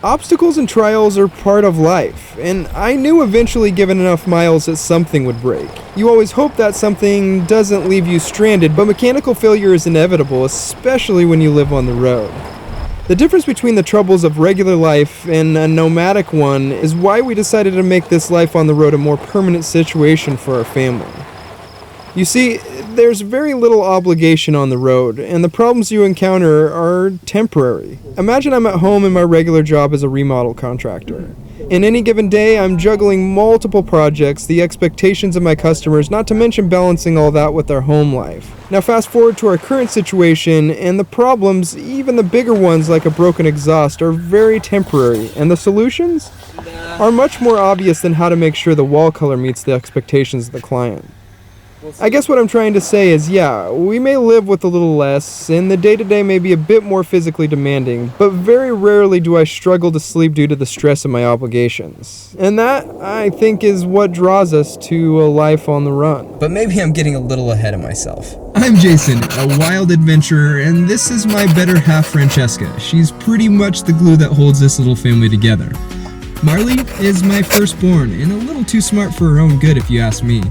Obstacles and trials are part of life, and I knew eventually given enough miles that something would break. You always hope that something doesn't leave you stranded, but mechanical failure is inevitable, especially when you live on the road. The difference between the troubles of regular life and a nomadic one is why we decided to make this life on the road a more permanent situation for our family. You see, there's very little obligation on the road, and the problems you encounter are temporary. Imagine I'm at home in my regular job as a remodel contractor. In any given day, I'm juggling multiple projects, the expectations of my customers, not to mention balancing all that with our home life. Now fast forward to our current situation, and the problems, even the bigger ones like a broken exhaust, are very temporary, and the solutions are much more obvious than how to make sure the wall color meets the expectations of the client. I guess what I'm trying to say is, yeah, we may live with a little less, and the day-to-day may be a bit more physically demanding, but very rarely do I struggle to sleep due to the stress of my obligations. And that, I think, is what draws us to a life on the run. But maybe I'm getting a little ahead of myself. I'm Jason, a wild adventurer, and this is my better half, Francesca. She's pretty much the glue that holds this little family together. Marley is my firstborn, and a little too smart for her own good if you ask me.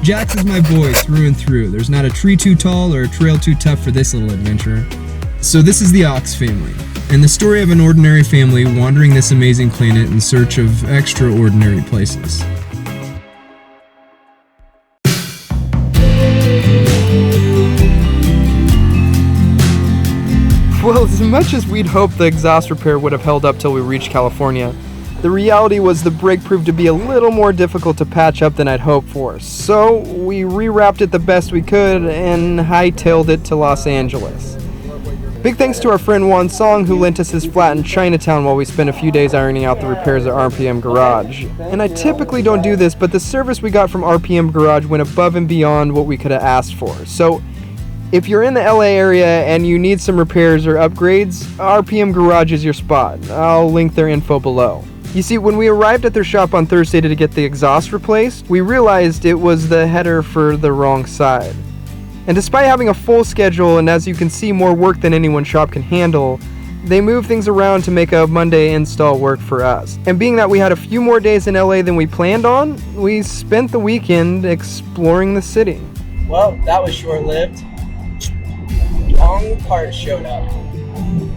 Jax is my boy through and through. There's not a tree too tall or a trail too tough for this little adventurer. So this is the OXFamily, and the story of an ordinary family wandering this amazing planet in search of extraordinary places. Well, as much as we'd hoped the exhaust repair would have held up till we reached California, the reality was the brake proved to be a little more difficult to patch up than I'd hoped for, so we rewrapped it the best we could and hightailed it to Los Angeles. Big thanks to our friend Juan Song, who lent us his flat in Chinatown while we spent a few days ironing out the repairs at RPM Garage. And I typically don't do this, but the service we got from RPM Garage went above and beyond what we could have asked for. So if you're in the LA area and you need some repairs or upgrades, RPM Garage is your spot. I'll link their info below. You see, when we arrived at their shop on Thursday to get the exhaust replaced, we realized it was the header for the wrong side. And despite having a full schedule and, as you can see, more work than any one shop can handle, they moved things around to make a Monday install work for us. And being that we had a few more days in LA than we planned on, we spent the weekend exploring the city. Well, that was short-lived. Wrong part showed up.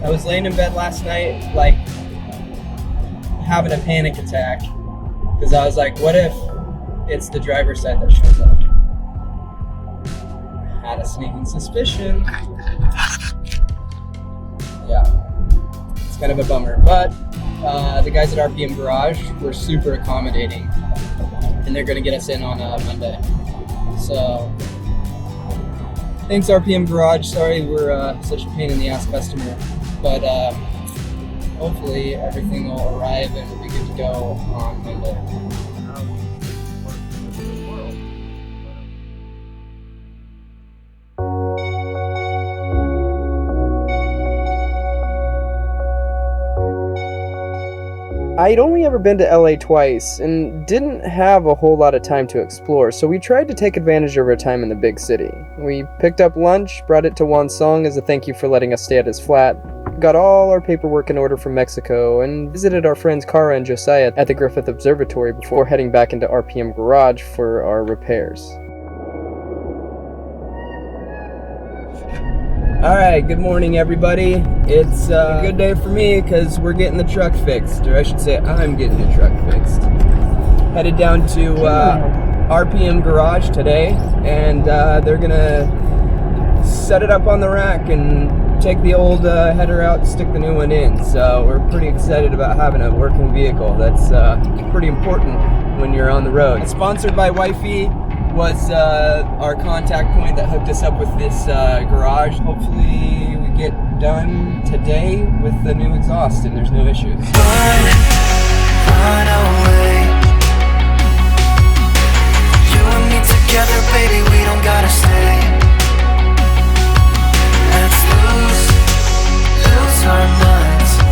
I was laying in bed last night, having a panic attack, because I was like, what if it's the driver's side that shows up? I had a sneaking suspicion. Yeah, it's kind of a bummer, but the guys at RPM Garage were super accommodating, and they're going to get us in on Monday. So thanks, RPM Garage. Sorry we're such a pain in the ass customer, but hopefully everything will arrive and we'll be good to go on Monday. I'd only ever been to LA twice and didn't have a whole lot of time to explore, so we tried to take advantage of our time in the big city. We picked up lunch, brought it to Juan Song as a thank you for letting us stay at his flat, got all our paperwork in order from Mexico, and visited our friends Cara and Josiah at the Griffith Observatory before heading back into RPM Garage for our repairs. Alright, good morning everybody. It's a good day for me because we're getting the truck fixed, or I should say I'm getting the truck fixed. Headed down to RPM Garage today, and they're gonna set it up on the rack and take the old header out and stick the new one in. So we're pretty excited about having a working vehicle. That's pretty important when you're on the road. It's sponsored by Wifey. Was our contact point that hooked us up with this garage. Hopefully we get done today with the new exhaust and there's no issues. Run away. You and me together, baby, we don't gotta stay. Let's lose our minds.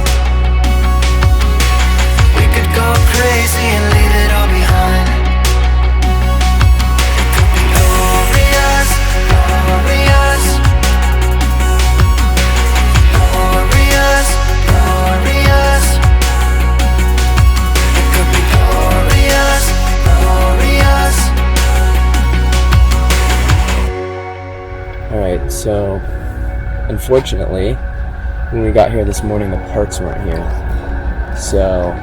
We could go crazy and leave it all behind. Glorious, glorious. unfortunately, when we got here this morning, the parts weren't here. So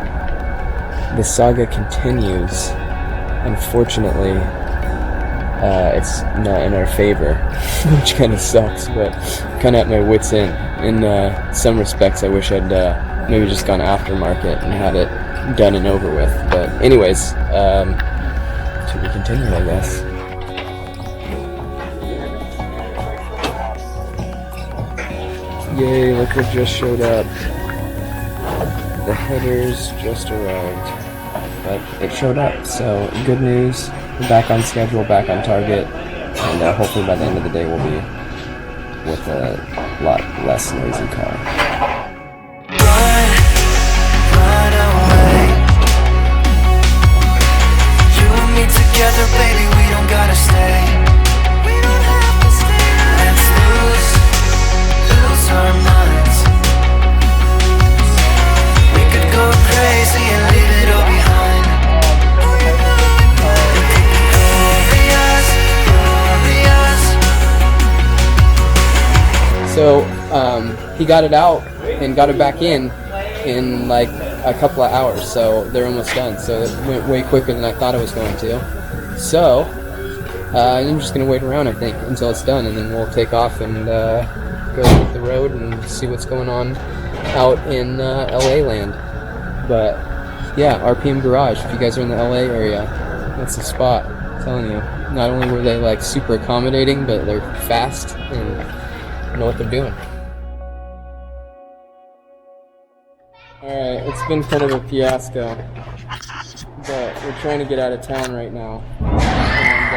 the saga continues. Unfortunately, it's not in our favor, which kind of sucks, but kind of at my wit's end. In some respects, I wish I'd maybe just gone aftermarket and had it done and over with. But anyways, to be continued, I guess. Yay, look what just showed up. The headers just arrived. But it showed up, so good news. We're back on schedule, back on target, and hopefully by the end of the day we'll be with a lot less noisy car. Run away. You and me together, baby, we don't gotta stay. We don't have to stay. Let's lose our minds. We could go crazy and leave it all behind. So he got it out and got it back in like a couple of hours, so they're almost done. So it went way quicker than I thought it was going to. So I'm just gonna wait around, I think, until it's done, and then we'll take off and go hit the road and see what's going on out in LA land. But yeah, RPM Garage, if you guys are in the LA area, that's the spot. I'm telling you, not only were they like super accommodating, but they're fast and know what they're doing. Alright, it's been kind of a fiasco, but we're trying to get out of town right now. And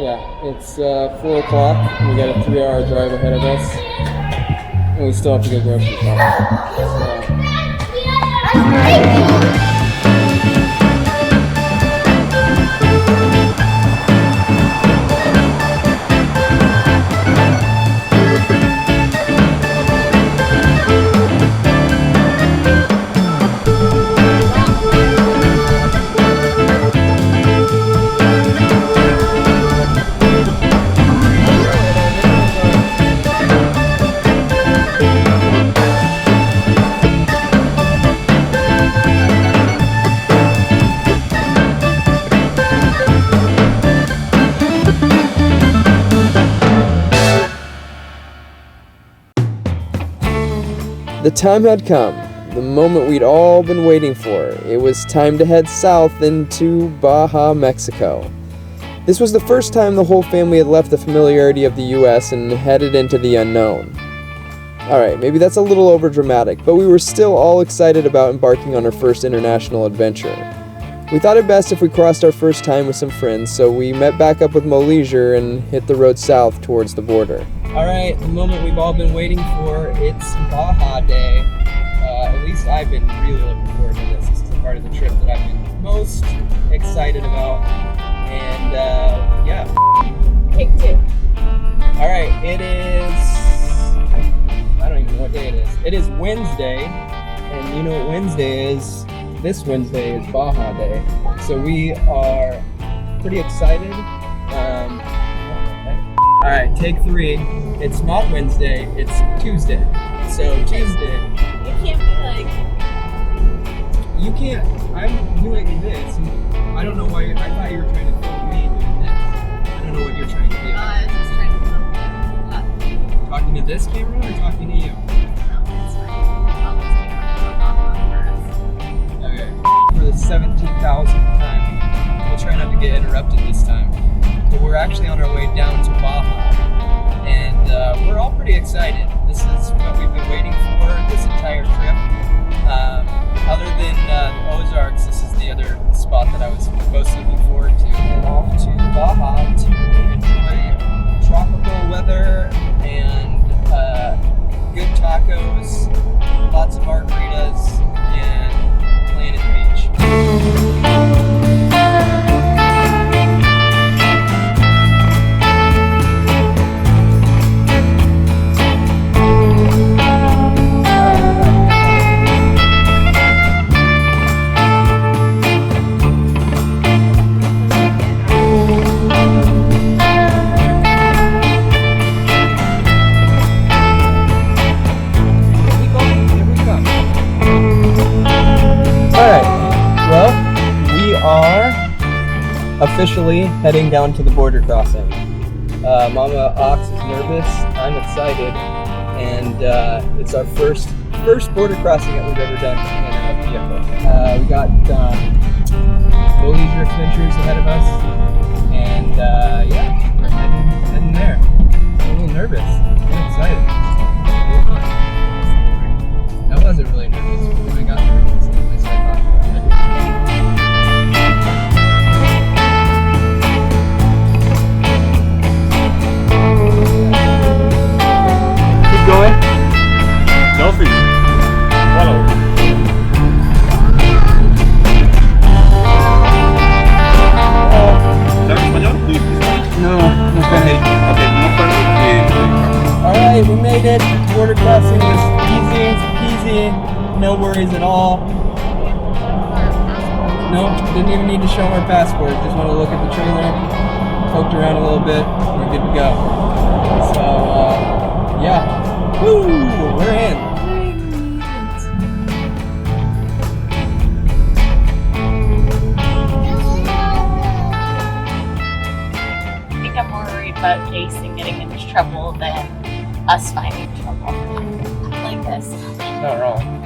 yeah, it's 4 o'clock, we got a 3-hour drive ahead of us, and we still have to go grocery shopping. The time had come, the moment we'd all been waiting for. It was time to head south into Baja, Mexico. This was the first time the whole family had left the familiarity of the US and headed into the unknown. Alright, maybe that's a little overdramatic, but we were still all excited about embarking on our first international adventure. We thought it best if we crossed our first time with some friends, so we met back up with Mo Leisure and hit the road south towards the border. Alright, the moment we've all been waiting for, it's Baja Day. At least I've been really looking forward to this. This is the part of the trip that I've been most excited about. And yeah. Take 2. Alright, it is... I don't even know what day it is. It is Wednesday, and you know what Wednesday is? This Wednesday is Baja Day. So we are pretty excited. Alright, take 3. It's not Wednesday, it's Tuesday. So Tuesday. You can't be like... You can't. I'm doing this. I don't know why. I thought you were trying to film me doing this. I don't know what you're trying to do. I was just trying to film. Talking to this camera or talking to you? No, it's fine. Okay. For the 17,000th time, we'll try not to get interrupted this time. But we're actually on our way down to Baja, and we're all pretty excited. This is what we've been waiting for this entire trip. Other than the Ozarks, this is the other spot that I was most looking forward to. And off to Baja to enjoy tropical weather and good tacos, lots of margaritas, and playing at the beach. officially heading down to the border crossing. Mama Ox is nervous, I'm excited, and it's our first border crossing that we've ever done in a vehicle. We got full leisure adventures ahead of us, and yeah, we're heading there. I'm a little nervous. I'm excited. I wasn't really nervous when I got nervous. At least I thought about it. Keep going. Selfie. Follow. ¿Sabes español? No Spanish. Okay, no Spanish. Alright, we made it. Border crossing was easy, peasy, no worries at all. No, didn't even need to show our passport. Just want to look at the trailer, poked around a little bit, we're good to go. So, yeah. Woo! We're in. I think I'm more worried about Jason getting into trouble than us finding trouble like this. Not wrong.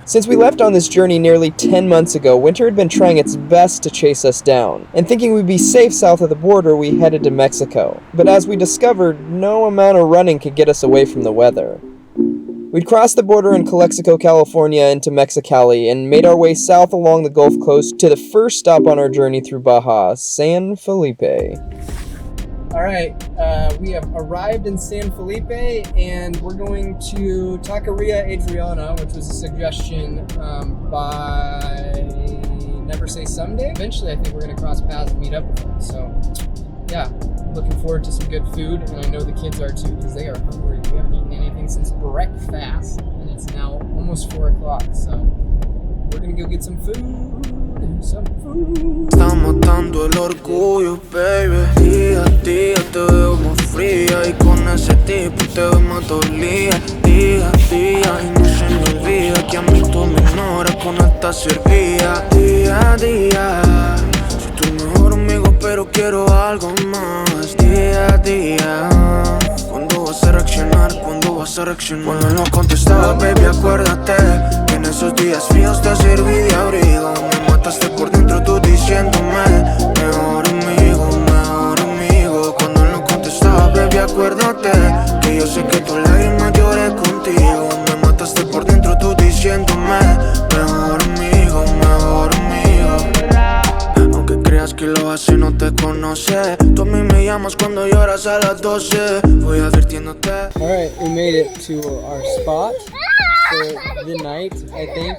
Since we left on this journey nearly 10 months ago, winter had been trying its best to chase us down, and thinking we'd be safe south of the border, we headed to Mexico. But as we discovered, no amount of running could get us away from the weather. We'd crossed the border in Calexico, California into Mexicali, and made our way south along the Gulf Coast to the first stop on our journey through Baja, San Felipe. Alright, we have arrived in San Felipe, and we're going to Taqueria Adriana, which was a suggestion by Never Say Someday. Eventually, I think we're going to cross paths and meet up with them. So, yeah, looking forward to some good food, and I know the kids are too, because they are hungry. We haven't eaten anything since breakfast, and it's now almost 4 o'clock, so we're going to go get some food. Está matando el orgullo, baby. Día a día te veo más fría, y con ese tipo te veo más dolida. Día a día y no se me olvida que a mí tú me ignoras con esta servida. Día a día, soy tu mejor amigo pero quiero algo más. Día a día, ¿cuándo vas a reaccionar? ¿Cuándo vas a reaccionar? Cuando no contestabas, baby, acuérdate que en esos días fríos te serví de abrigo. Me mataste por dentro tú diciéndome mejor amigo, mejor amigo. Cuando no contestabas, baby, acuérdate que yo sé que tus lágrimas lloré contigo. Me mataste por dentro tú diciéndome mejor amigo, mejor amigo. Aunque creas que lo hace, no te conoce. Tú a mí me llamas cuando lloras a las 12. Voy advirtiéndote. Alright, we made it to our spot for the night, I think.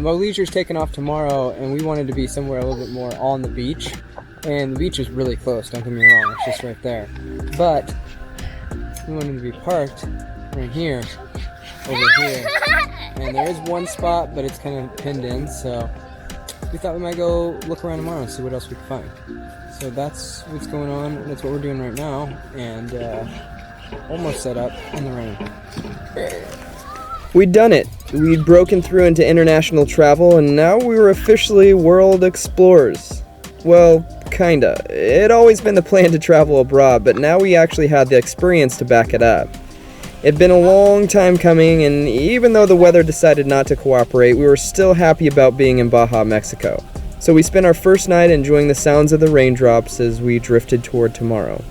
Mo Leisure's taking off tomorrow, and we wanted to be somewhere a little bit more on the beach. And the beach is really close, don't get me wrong, it's just right there. But we wanted to be parked right here, over here. And there is one spot, but it's kind of pinned in, so we thought we might go look around tomorrow and see what else we can find. So that's what's going on, that's what we're doing right now, and almost set up in the rain. We'd done it. We'd broken through into international travel, and now we were officially world explorers. Well, kinda. It'd always been the plan to travel abroad, but now we actually had the experience to back it up. It'd been a long time coming, and even though the weather decided not to cooperate, we were still happy about being in Baja, Mexico. So we spent our first night enjoying the sounds of the raindrops as we drifted toward tomorrow.